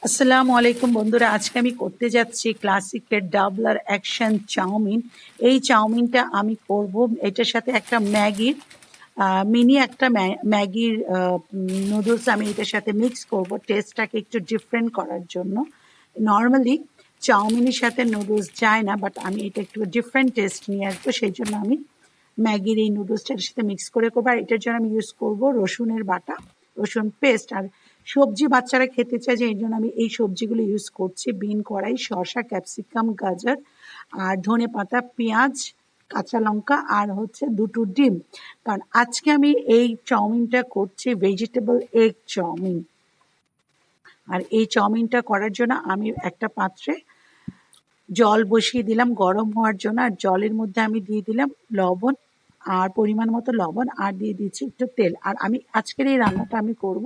আসসালামু আলাইকুম বন্ধুরা, আজকে আমি করতে যাচ্ছি ক্লাসিকের ডাবলার অ্যাকশন চাউমিন। এই চাউমিনটা আমি করব, এটার সাথে একটা ম্যাগির মিনি একটা ম্যাগির নুডলস আমি এটার সাথে মিক্স করব টেস্টটাকে একটু ডিফারেন্ট করার জন্য। নর্মালি চাউমিনের সাথে নুডলস যায় না, বাট আমি এটা একটু ডিফারেন্ট টেস্ট নিয়ে আসবো, সেই জন্য আমি ম্যাগির এই নুডলসটার সাথে মিক্স করে করবো। আর এটার জন্য আমি ইউজ করব রসুনের বাটা, রসুন পেস্ট। আর সবজি বাচ্চারা খেতে চায়, যে এই জন্য আমি এই সবজিগুলো ইউজ করছি: বিন কড়াই, শসা, ক্যাপসিকাম, গাজর, আর ধনে পাতা, পেঁয়াজ, কাঁচা লঙ্কা, আর হচ্ছে দুটো ডিম। কারণ আজকে আমি এই চাউমিনটা করছি ভেজিটেবল এগ চাউমিন। আর এই চাউমিনটা করার জন্য আমি একটা পাত্রে জল বসিয়ে দিলাম গরম হওয়ার জন্য। আর জলের মধ্যে আমি দিয়ে দিলাম লবণ, আর পরিমাণ মতো লবণ, আর দিয়ে দিচ্ছি একটু তেল। আর আমি আজকের এই রান্নাটা আমি করব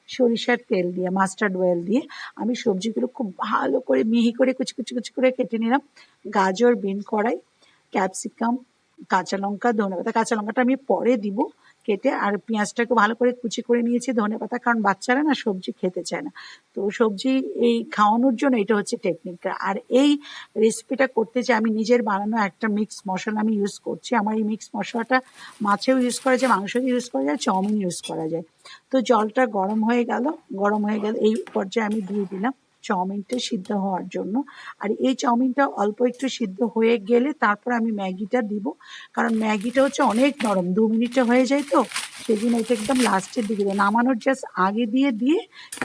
সরিষার তেল দিয়ে, মাস্টার্ড অয়েল দিয়ে। আমি সবজিগুলো খুব ভালো করে মিহি করে কুচি কুচি কুচি করে কেটে নিলাম: গাজর, বিন কড়াই, ক্যাপসিকাম, কাঁচা লঙ্কা, ধনেপাতা। কাঁচা লঙ্কাটা আমি পরে দিব কেটে। আর পেঁয়াজটাকে ভালো করে কুচি করে নিয়েছি, ধনেপাতা, কারণ বাচ্চারা না সবজি খেতে চায় না, তো সবজি এই খাওয়ানোর জন্য এটা হচ্ছে টেকনিকটা। আর এই রেসিপিটা করতে যে আমি নিজের বানানো একটা মিক্স মশলা আমি ইউজ করছি। আমার এই মিক্স মশলাটা মাছেও ইউজ করা যায়, মাংসেও ইউজ করা যায়, চাউমিন ইউজ করা যায়। তো জলটা গরম হয়ে গেল, এই পর্যায়ে আমি দিয়ে দিলাম চাউমিনটা সিদ্ধ হওয়ার জন্য। আর এই চাউমিনটা অল্প একটু সিদ্ধ হয়ে গেলে তারপর আমি ম্যাগিটা দিব, কারণ ম্যাগিটা হচ্ছে অনেক নরম, 2 মিনিটে হয়ে যায়। তো সেই জন্য এটা একদম লাস্টের দিকে নামানোর জাস্ট আগে দিয়ে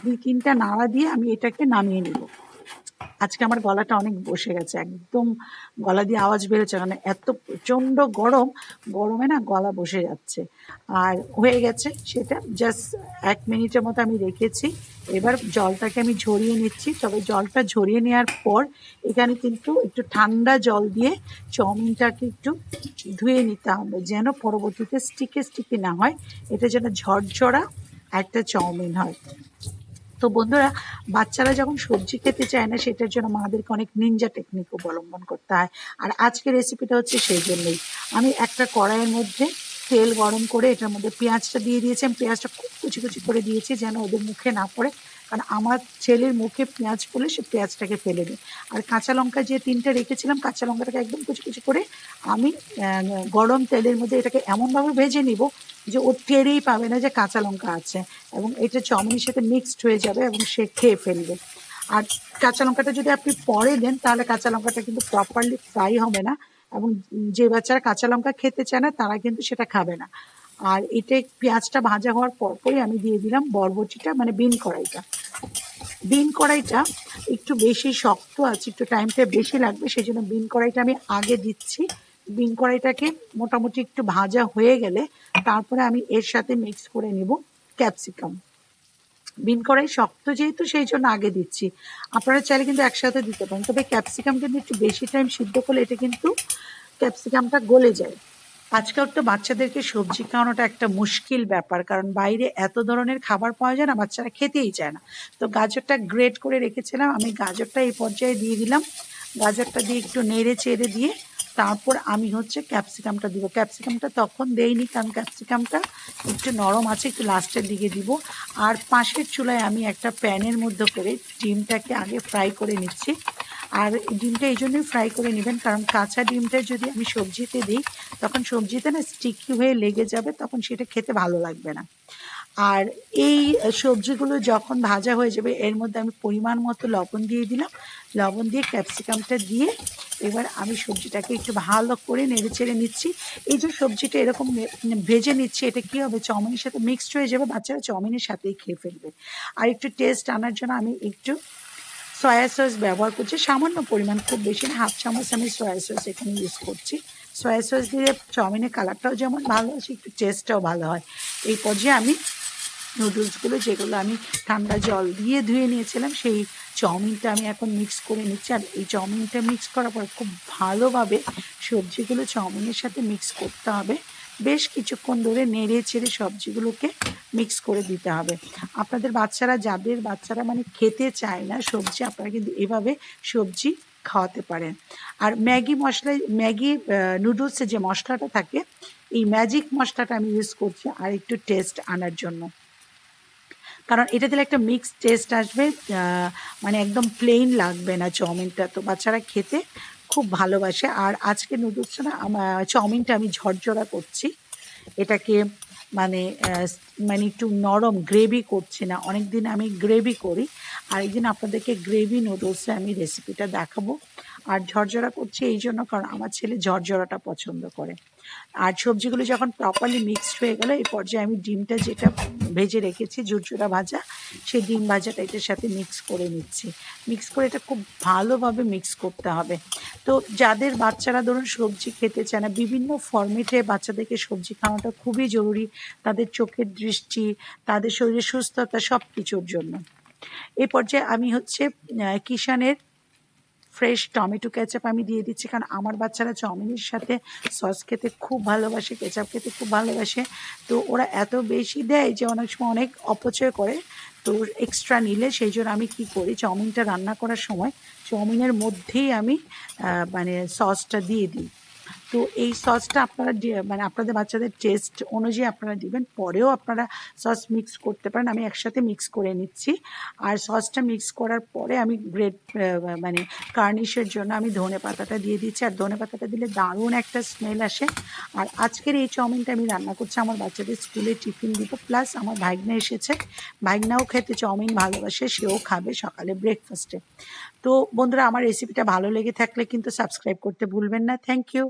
2-3টা নাড়া দিয়ে আমি এটাকে নামিয়ে নিব। আজকে আমার গলাটা অনেক বসে গেছে, একদম গলা দিয়ে আওয়াজ বেরোচ্ছে, কারণ এত প্রচণ্ড গরম, গরমে না গলা বসে যাচ্ছে। আর হয়ে গেছে সেটা, জাস্ট 1 মিনিটের মতো আমি রেখেছি। এবার জলটাকে আমি ঝরিয়ে নিচ্ছি। তবে জলটা ঝরিয়ে নেওয়ার পর এখানে কিন্তু একটু ঠান্ডা জল দিয়ে চাউমিনটাকে একটু ধুয়ে নিতে হবে, যেন পরবর্তীতে স্টিকি স্টিকি না হয়, এটা যেন ঝরঝরা একটা চাউমিন হয়। তো বন্ধুরা, বাচ্চারা যখন সবজি খেতে চায় না, সেটার জন্য মাদেরকে অনেক নিনজা টেকনিক অবলম্বন করতে হয়। আর আজকের রেসিপিটা হচ্ছে সেই জন্যই। আমি একটা কড়াইয়ের মধ্যে তেল গরম করে এটার মধ্যে পেঁয়াজটা দিয়ে দিয়েছি। আমি পেঁয়াজটা খুব কুচি কুচি করে দিয়েছি, যেন ওদের মুখে না পড়ে, কারণ আমার ছেলের মুখে পেঁয়াজ পড়লে সে পেঁয়াজটাকে ফেলে দেয়। আর কাঁচা লঙ্কা যে 3টে রেখেছিলাম, কাঁচা লঙ্কাটাকে একদম কুচি কুচি করে আমি গরম তেলের মধ্যে এটাকে এমনভাবে ভেজে নিব যে ও টেরই পাবে না যে কাঁচা লঙ্কা আছে, এবং এটা চাউমিনের সাথে মিক্সড হয়ে যাবে এবং সে খেয়ে ফেলবে। আর কাঁচা লঙ্কাটা যদি আপনি পরে দেন, তাহলে কাঁচা লঙ্কাটা কিন্তু প্রপারলি ফ্রাই হবে না, এবং যে বাচ্চারা কাঁচা লঙ্কা খেতে চায় না তারা কিন্তু সেটা খাবে না। আর এটা পেঁয়াজটা ভাজা হওয়ার পরপরই আমি দিয়ে দিলাম বরবটিটা, মানে বিন কড়াইটা। বিন কড়াইটা একটু বেশি শক্ত আছে, একটু টাইমটা বেশি লাগবে, সেই জন্য বিন কড়াইটা আমি আগে দিচ্ছি। বিন কড়াইটাকে মোটামুটি একটু ভাজা হয়ে গেলে তারপরে আমি এর সাথে মিক্স করে নেব ক্যাপসিকাম। বিন কড়াই শক্ত যেহেতু, সেই জন্য আগে দিচ্ছি। আপনারা চাইলে কিন্তু একসাথে দিতে পারেন, তবে ক্যাপসিকাম কিন্তু একটু বেশি টাইম সিদ্ধ করলে এটা কিন্তু ক্যাপসিকামটা গলে যায়। আজকাল তো বাচ্চাদেরকে সবজি খাওয়ানোটা একটা মুশকিল ব্যাপার, কারণ বাইরে এত ধরনের খাবার পাওয়া যায় না, বাচ্চারা খেতেই চায় না। তো গাজরটা গ্রেট করে রেখেছিলাম, আমি গাজরটা এই পর্যায়ে দিয়ে দিলাম। গাজরটা দিয়ে একটু নেড়ে চেড়ে দিয়ে তারপর আমি হচ্ছে ক্যাপসিকামটা দিব। ক্যাপসিকামটা তখন দেইনি, কারণ ক্যাপসিকামটা একটু নরম আছে, একটু লাস্টের দিকে দিব। আর পাশের চুলায় আমি একটা প্যানের মধ্যে করে ডিমটাকে আগে ফ্রাই করে নিচ্ছি। আর ডিমটা এই জন্যই ফ্রাই করে নেবেন, কারণ কাঁচা ডিমটা যদি আমি সবজিতে দিই, তখন সবজিতে না স্টিকি হয়ে লেগে যাবে, তখন সেটা খেতে ভালো লাগবে না। আর এই সবজিগুলো যখন ভাজা হয়ে যাবে, এর মধ্যে আমি পরিমাণ মতো লবণ দিয়ে দিলাম। লবণ দিয়ে ক্যাপসিকামটা দিয়ে এবার আমি সবজিটাকে একটু ভালো করে নেড়ে চেড়ে নিচ্ছি। এই যে সবজিটা এরকম ভেজে নিচ্ছি, এটা কী হবে, চাউমিনের সাথে মিক্সড হয়ে যাবে, বাচ্চারা চাউমিনের সাথেই খেয়ে ফেলবে। আর একটু টেস্ট আনার জন্য আমি একটু সয়া সস ব্যবহার করছি, সামান্য পরিমাণ, খুব বেশি না, 1/2 চামচ আমি সয়া সস এখানে ইউজ করছি। সয়া সস দিলে চাউমিনের কালারটাও যেমন ভালো আসে, একটু টেস্টটাও ভালো হয়। এই পর্যায়ে আমি নুডলসগুলো, যেগুলো আমি ঠান্ডা জল দিয়ে ধুয়ে নিয়েছিলাম, সেই চাউমিনটা আমি এখন মিক্স করে নিচ্ছি। আর এই চাউমিনটা মিক্স করার পর খুব ভালোভাবে সবজিগুলো চাউমিনের সাথে মিক্স করতে হবে। বেশ কিছুক্ষণ ধরে নেড়ে চেড়ে সবজিগুলোকে মিক্স করে দিতে হবে। আপনাদের বাচ্চারা, যাদের বাচ্চারা মানে খেতে চায় না সবজি, আপনারা কিন্তু এভাবে সবজি খাওয়াতে পারেন। আর ম্যাগি নুডলসে যে মশলাটা থাকে, এই ম্যাজিক মশলাটা আমি ইউজ করছি আর একটু টেস্ট আনার জন্য। কারণ এটা দিলে একটা মিক্স টেস্ট আসবে, মানে একদম প্লেন লাগবে না চাউমিনটা, তো বাচ্চারা খেতে খুব ভালোবাসে। আর আজকে নুডলসটা না চাউমিনটা আমি ঝরঝরা করছি, এটাকে মানে মানে একটু নরম গ্রেভি করছি না, অনেক দিন আমি গ্রেভি করি, আর একদিন আপনাদেরকে গ্রেভি নুডলসে আমি রেসিপিটা দেখাবো। আর ঝরঝরা করছি এই জন্য কারণ আমার ছেলে ঝরঝরাটা পছন্দ করে। আর সবজিগুলো যখন প্রপারলি মিক্সড হয়ে গেল, এই পর্যায়ে আমি ডিমটা যেটা ভেজে রেখেছি ঝুরঝুরা ভাজা, সেই ডিম ভাজাটা এটার সাথে মিক্স করে নিচ্ছি। মিক্স করে এটা খুব ভালোভাবে মিক্স করতে হবে। তো যাদের বাচ্চারা ধরুন সবজি খেতে চায় না, বিভিন্ন ফরম্যাটে বাচ্চাদেরকে সবজি খাওয়াটা খুবই জরুরি, তাদের চোখের দৃষ্টি, তাদের শরীরের সুস্থতা সব কিছুর জন্য। এই পর্যায়ে আমি হচ্ছে কিষানের ফ্রেশ টমেটো কেচাপ আমি দিয়ে দিচ্ছি, কারণ আমার বাচ্চারা চাউমিনের সাথে সস খেতে খুব ভালোবাসে, কেচাপ খেতে খুব ভালোবাসে। তো ওরা এত বেশি দেয় যে অনেক সময় অনেক অপচয় করে, তো এক্সট্রা নিলে সেই জন্য আমি কী করি, চাউমিনটা রান্না করার সময় চাউমিনের মধ্যেই আমি মানে সসটা দিয়ে দিই। তো এই সসটা আপনারা মানে আপনাদের বাচ্চাদের টেস্ট অনুযায়ী আপনারা দিবেন, পরেও আপনারা সস মিক্স করতে পারেন, আমি একসাথে মিক্স করে নিচ্ছি। আর সসটা মিক্স করার পরে আমি গ্রেট মানে গার্নিশের জন্য আমি ধনে পাতাটা দিয়ে দিচ্ছি, আর ধনে পাতাটা দিলে দারুণ একটা স্মেল আসে। আর আজকের এই চাউমিনটা আমি রান্না করছি আমার বাচ্চাদের স্কুলে টিফিন দিব, প্লাস আমার ভাইগনা এসেছে, ভাইগনাও খেতে চাউমিন ভালোবাসে, সেও খাবে সকালে ব্রেকফাস্টে। তো বন্ধুরা, আমার রেসিপিটা ভালো লেগে থাকলে কিন্তু সাবস্ক্রাইব করতে ভুলবেন না। Thank you.